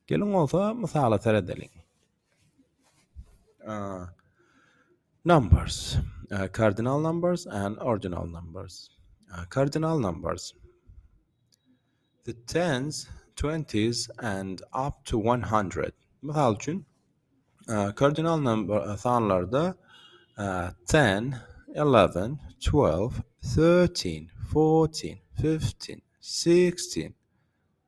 Gelin olsa misala teredeling. Numbers, cardinal numbers and ordinal numbers. Cardinal numbers, the tens, 20s and up to 100. Misal üçün cardinal number sanlarda 10, 11, 12, 13, 14, 15, 16,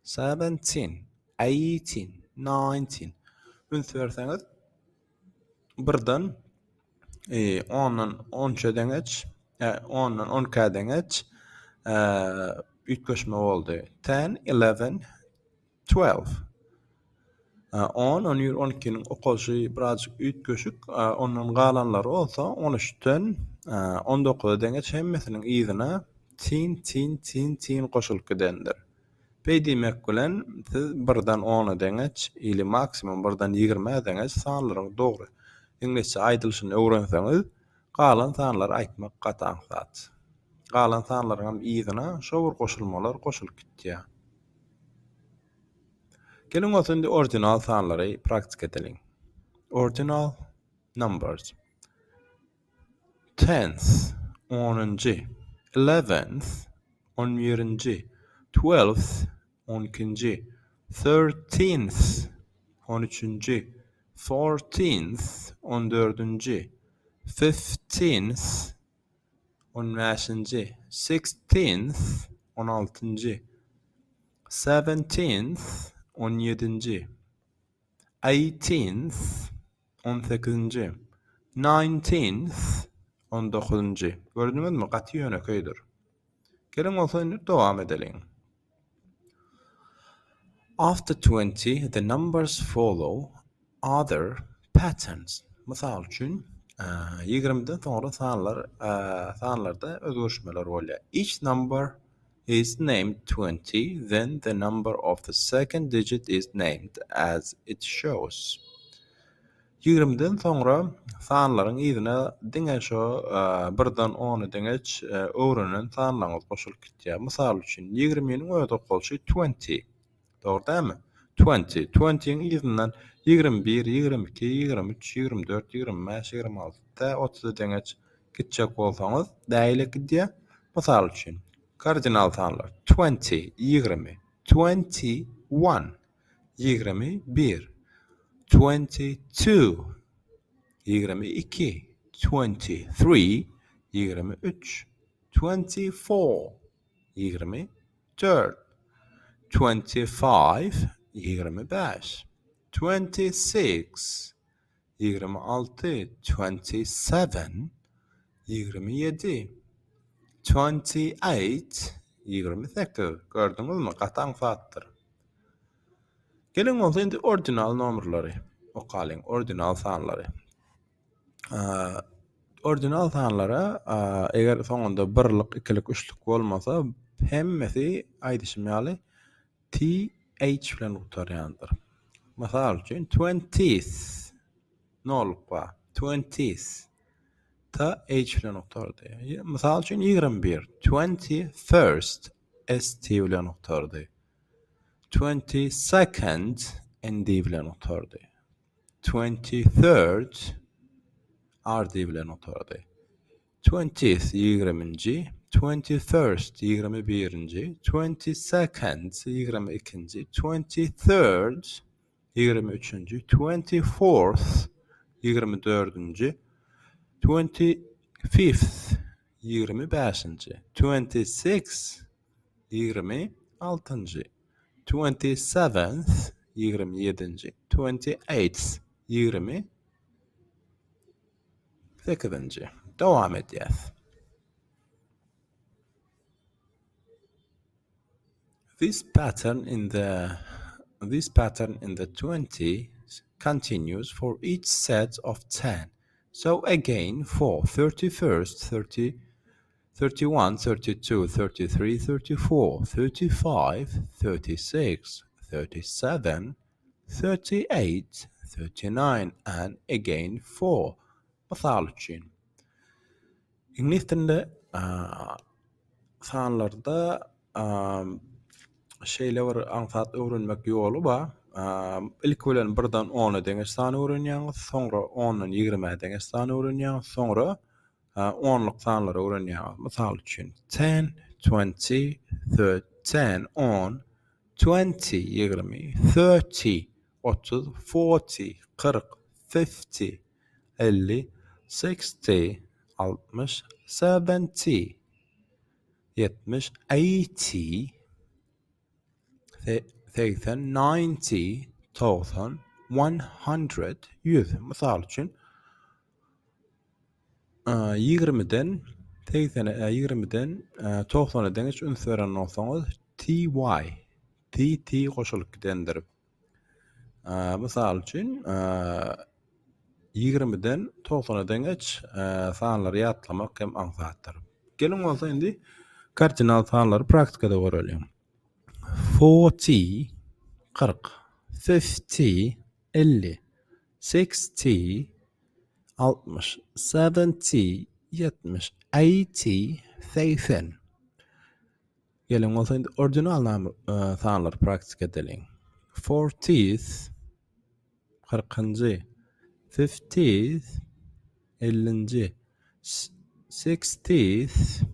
17, 18, 19. Üns verseniz birden 10'dan 10'a deňeç, 10'dan 10'a deňeç ütköşme boldy. 10, 11, 12. 10, 11, 12'nin okolşy birazjyk ütköşük, ondan galanlary bolsa 13'den 19'a deňeç hemmesiniň iýdine tin goşulyp gidendir. Beýdimek bilen siz 1-den 10'a deňeç ili maksimum 1-den 20'a deňeç sanlaryň dogry İnglisçe aýdylşyny öwrenseňiz, galan sanlary aýtmak gataň zat. Galan sanlaryň iýdine şo bir goşulmalar goşulyp gitýär. Gelin olsa ordinal sanlary praktik edelim. Ordinal numbers. 10th, 10-njy, 11th, 11-njy, 12th, 12-njy, 13th, 13-njy, 14th, 14-njy, 15th, 15-njy, 16th, 16-njy, 17th, 17-njy, 18th, 18-njy, 19th, 19-njy. Gördüňizmi? Gaty ýönekeýdir. Gelin olsa indi dowam edelim. After 20, the numbers follow other patterns. Misal üçün 20'den sonra sanlarda özgörüşmeler bolýar. Each number is named 20, then the number of the second digit is named as it shows. 20'den sonra sanlaryň iýdine diňe şo 1-den 10'a deňeç öwrenen sanlaryň goşulyp gitýär. Misal üçün 20'niň öz okolşy 20. Dogry dämi? 20. 20'ň izinden 21, 22, 23, 24, 25, 26, 30 deňeç gitjek bolsaňyz däýle gidýär. Misal üçin kardinal sanlar 20, 20, 21, 21, 22, 22, 23, 23, 24, 24, 25, 25, 26, 26, 27, 27, 28, 28. Gördüňizmi? Gataň zatdyr. Gelin bolsa indi ordinal nomerlary okalyň, ordinal sanlary. Ordinal sanlara eger soňunda birlik, ikilik, üçlük bolmasa hemmesi aýdyşmaly th bilen utarýandyr. Masal üçin 20th nolup bar. 20th ta h bilen utardy. Masal üçin 21, 21st st bilen utardy. 22nd nd bilen utardy. 23rd rd bilen utardy. 20th 20-nji, 21st 21-nji, 22nd 22-nji, 23rd 23-nji, 24th 24-nji, 25th 25-nji, 26th 26-njy, 27th 27-nji, 28th 28-nji. Dowam edýäs. This pattern in the 20s continues for each set of 10. So again for 31st, 30, 31, 32, 33, 34, 35, 36, 37, 38, 39 and again for. Misal üçün İngiliz dilinde sanlarda şeýle bir ansat öwrenmek ýoly ba. Ilk bilen 1-den 10-a deňeş sany öwrenýäňiz, soňra 10-dan 20-a deňeş sany öwrenýäňiz, soňra 10-lyk sanlary öwrenýäňiz. Mysal üçin 10, 20, 10, 10, 20, 20, 30, 30, 40, 40, 50, 50, 60, 60, 70, 70, 80, 80, 90, 1000, 100, 100. Mysal üçin 20-den 80'e 20'den 90'a deňeş üns beren bolsaňyz ty TT goşulyp gidendir. Mysal üçin 20'den 90'a deňeç sanlary ýatlamak hem aňsatdyr. Gelin bolsa indi kardinal sanlary praktikada görelim. 40, 40, 50, 50, 60, 60, 70, 70, 80, 80. Gelin bolsa indi orijinal sanlary praktik edelim. 40th, 40-njy, 50th, 50-njy, 60th,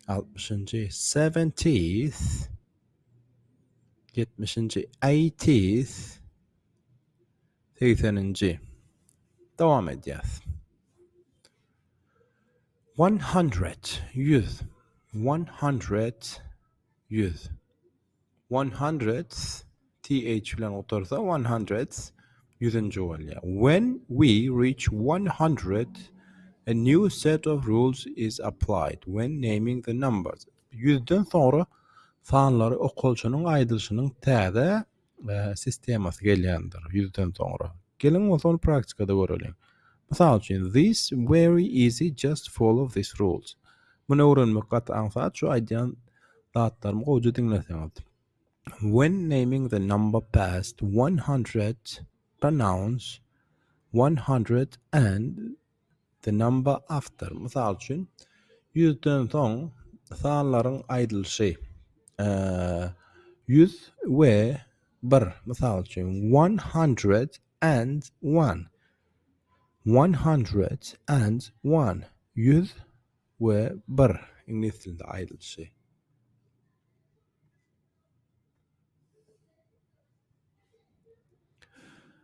60-njy, 70th, 70-njy, 80th, 80-njy. Dowam edýäs. 100, 100, 100, 100. 100th, th bilen otursa 100th, 100-nji bolýar. When we reach 100, a new set of rules is applied when naming the numbers. 100'den sonra sanlary okulçynyň aýdylşynyň täze sistemasy gelýändir 100'den sonra. Gelin bolsa praktikada görelim. Mysal üçin, this very easy, just follow these rules. Muny öwrenmek gat ansat şu aýdýan zatlarmy gowy diňleseňiz. When naming the number past 100, pronounce 100 and the number after. Mysal üçin 100'den soň sanlaryň aýdylşy 100 we 1. Mysal üçin 100 and 1. 100 and 1. 100 we 1. İngiliz dilinde aýdylşy.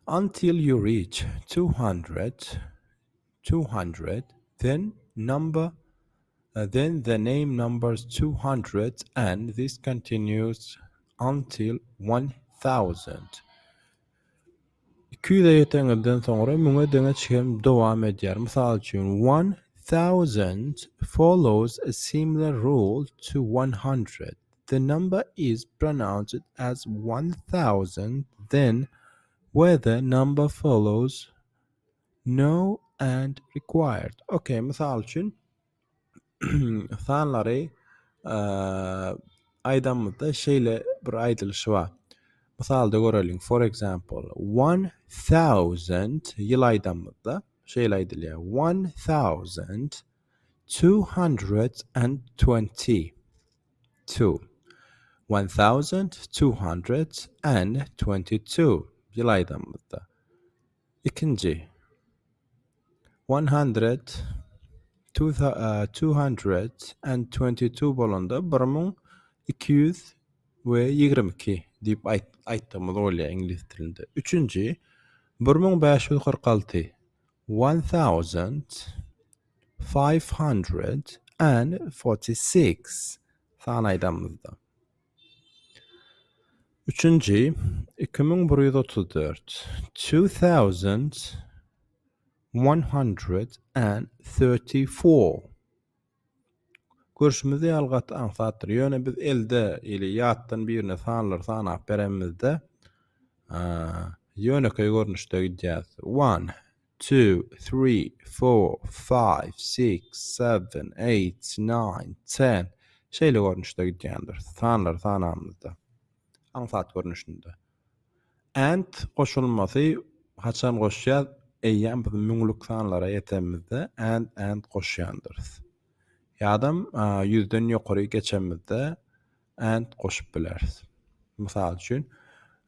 Until you reach 200, 200, then the name numbers 200 and this continues until 1000. 200'e ýeteňizden soňra müňe deňeç hem dowam edýär. Mysal üçin 1000 follows a similar rule to 100. The number is pronounced as 1000, then whether number follows no and required. Okay, mysal üçin sanlary aýdamyzda şeýle bir aýdylşy bar. Misalda görelim. For example, 1000 ýyl aýdamyzda şeýle aýdylýar. 1222. 1222 ýyl aýdamyzda. İkinci 222 bolanda 1222 diýip aýtdığımız bolýar ingliz dilinde. Üçüncü 1546 1546 san aýdamyzda. Üçüncü 2134 2134. Görüşmüzde ýalgat ansatdyr. Ýöne biz elde ili ýatdan birine sanlar sanap beremizde ýöneköý görnüşde gidýäs. 1, 2, 3, 4, 5, 6, 7, 8, 9, 10 şeýle görnüşde gidýändir. Sanlar sanamyzda. Ansat görnüşinde. And goşulmasy haçan goşýar? Eýýän biz müňlük sanlara ýetemizde and goşýandyr. Ýa-da 100'den ýokary geçemizde and goşup bilersiz. Mysal üçin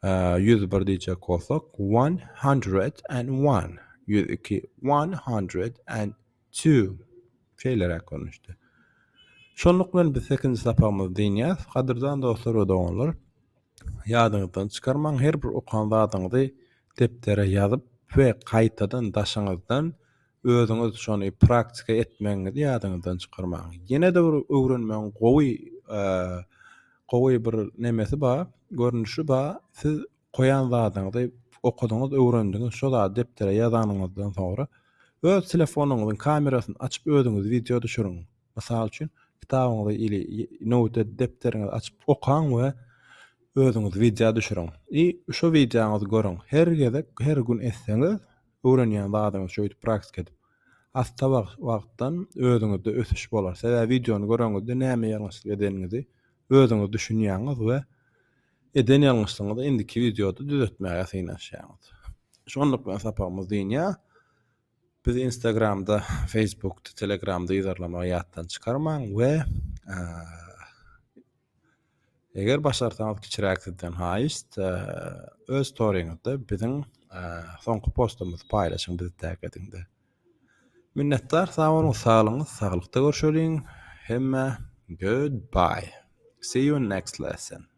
101 diýjek bolsak 101, 102, 102 şeýlerek görnüşdi. Şonluk bilen biz 8-nji sapamyzy diýýäs. Gadyrdan dostlar we doganlar, ýadyňyzdan çykarmaň, her bir okan zadyňyzy deptere ýazyp we gaýtadan daşaňyzdan özüňiz şonu praktika etmeňizi ýadyňyzdan çykarmaň. Ýene de bir öwrenmeň gowy bir nemesi bar, görnüşi bar. Siz goýan zadyňyzy okudyňyz, öwrendiňiz, şo zady deptere ýazanyňyzdan soňra öz telefonuňyzyň kamerasyny açyp özüňiz video düşüriň. Mysal üçin kitabyňyzy ili note depteriňizi açyp okaň we özüňiz video düşüriň. Şo videoňyzy görüň. Her gezek, her gün etseňiz, öwrenýän zadyňyzy şöýdip praktika edip, hasta wagtdan özüňizde ösüş bolar. Sebäbi videonu göreňizde näme ýalňyşlyk edeniňizi özüňiz düşünýäňiz we eden ýalňyşlygyňyzy indiki videoda düzeltmäge synaşýaňyz. Şonluk bilen sapamyz diýýär. Biz Instagramda, Facebookda, Telegramda ýazarlama ýatdan çykarmaň we eger başarsaňyz kiçiräkden haýyst öz storyňyzda biziň soňky postumyzy paýlaşyň, bizi tag ediňde. Minnettar, sag boluň, saglyňyz, saglykda görüşeliň. Hemme goodbye. See you in next lesson.